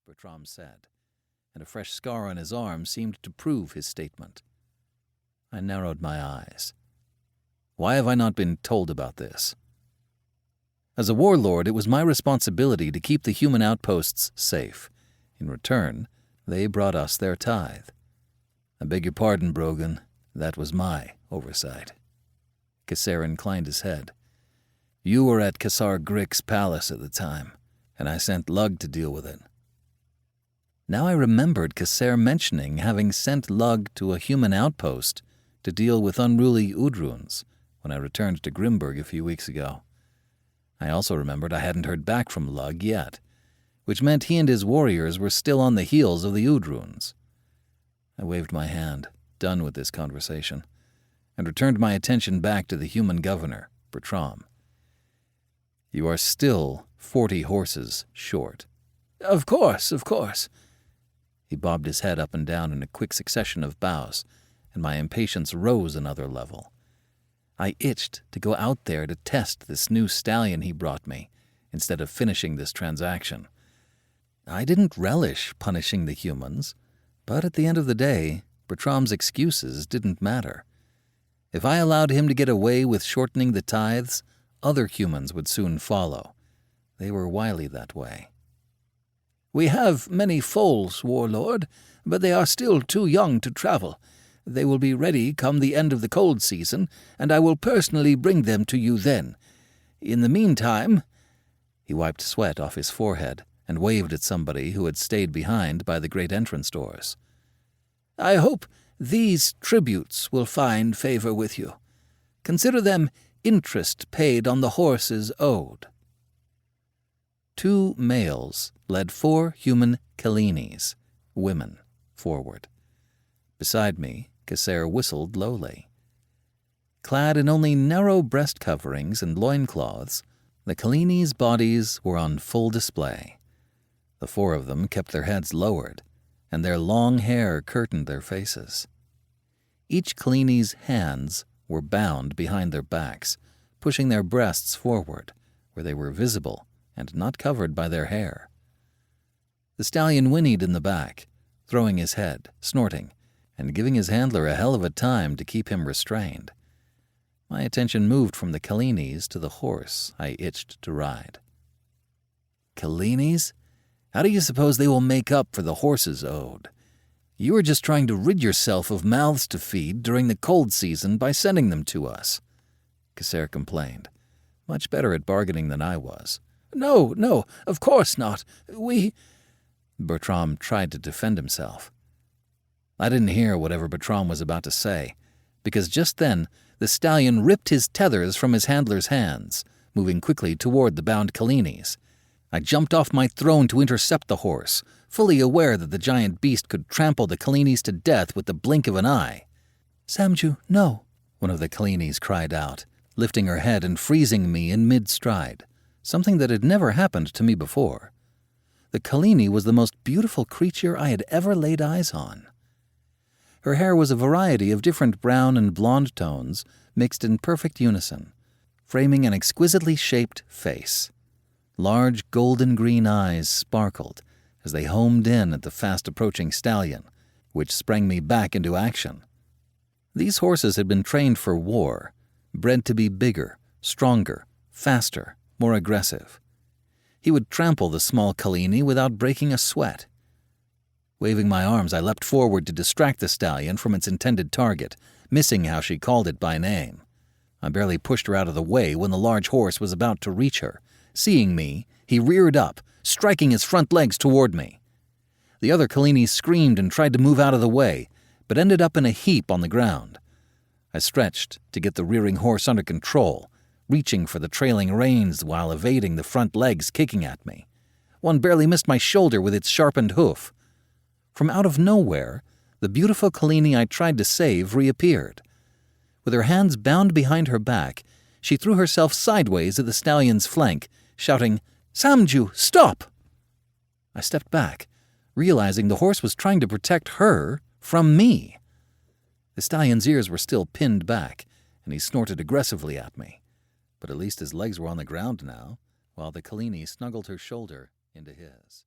Bertram said, and a fresh scar on his arm seemed to prove his statement. I narrowed my eyes. Why have I not been told about this? As a warlord, it was my responsibility to keep the human outposts safe. In return, they brought us their tithe. I beg your pardon, Brogan. That was my oversight. Casair inclined his head. You were at Cassar Grick's palace at the time, and I sent Lug to deal with it. Now I remembered Casair mentioning having sent Lug to a human outpost to deal with unruly Udruns when I returned to Grymburg a few weeks ago. I also remembered I hadn't heard back from Lug yet, which meant he and his warriors were still on the heels of the Udruns. I waved my hand, done with this conversation, and returned my attention back to the human governor, Bertram. You are still 40 horses short. Of course. He bobbed his head up and down in a quick succession of bows, and my impatience rose another level. I itched to go out there to test this new stallion he brought me, instead of finishing this transaction. I didn't relish punishing the humans, but at the end of the day, Bertram's excuses didn't matter. If I allowed him to get away with shortening the tithes, other humans would soon follow. They were wily that way. We have many foals, Warlord, but they are still too young to travel. They will be ready come the end of the cold season, and I will personally bring them to you then. In the meantime—" He wiped sweat off his forehead and waved at somebody who had stayed behind by the great entrance doors. "I hope these tributes will find favor with you. Consider them interest paid on the horses owed." 2 males led 4 human Kallinis, women, forward. Beside me, Casair whistled lowly. Clad in only narrow breast coverings and loincloths, the Kallinis' bodies were on full display. The 4 of them kept their heads lowered, and their long hair curtained their faces. Each Kallini's hands were bound behind their backs, pushing their breasts forward, where they were visible and not covered by their hair. The stallion whinnied in the back, throwing his head, snorting, and giving his handler a hell of a time to keep him restrained. My attention moved from the Kallinis to the horse I itched to ride. Kallinis? How do you suppose they will make up for the horses owed? You are just trying to rid yourself of mouths to feed during the cold season by sending them to us, Casair complained, much better at bargaining than I was. No, of course not. Bertram tried to defend himself. I didn't hear whatever Bertram was about to say, because just then the stallion ripped his tethers from his handler's hands, moving quickly toward the bound Kallinis. I jumped off my throne to intercept the horse, fully aware that the giant beast could trample the Kallinis to death with the blink of an eye. "Samju, no," one of the Kallinis cried out, lifting her head and freezing me in mid-stride, something that had never happened to me before. The Kallini was the most beautiful creature I had ever laid eyes on. Her hair was a variety of different brown and blonde tones mixed in perfect unison, framing an exquisitely shaped face. Large golden-green eyes sparkled as they homed in at the fast-approaching stallion, which sprang me back into action. These horses had been trained for war, bred to be bigger, stronger, faster, more aggressive. He would trample the small Kallini without breaking a sweat. Waving my arms, I leapt forward to distract the stallion from its intended target, missing how she called it by name. I barely pushed her out of the way when the large horse was about to reach her. Seeing me, he reared up, striking his front legs toward me. The other Kallini screamed and tried to move out of the way, but ended up in a heap on the ground. I stretched to get the rearing horse under control, reaching for the trailing reins while evading the front legs kicking at me. One barely missed my shoulder with its sharpened hoof. From out of nowhere, the beautiful Kallini I tried to save reappeared. With her hands bound behind her back, she threw herself sideways at the stallion's flank, shouting, "Samju, stop!" I stepped back, realizing the horse was trying to protect her from me. The stallion's ears were still pinned back, and he snorted aggressively at me. But at least his legs were on the ground now, while the Kallini snuggled her shoulder into his.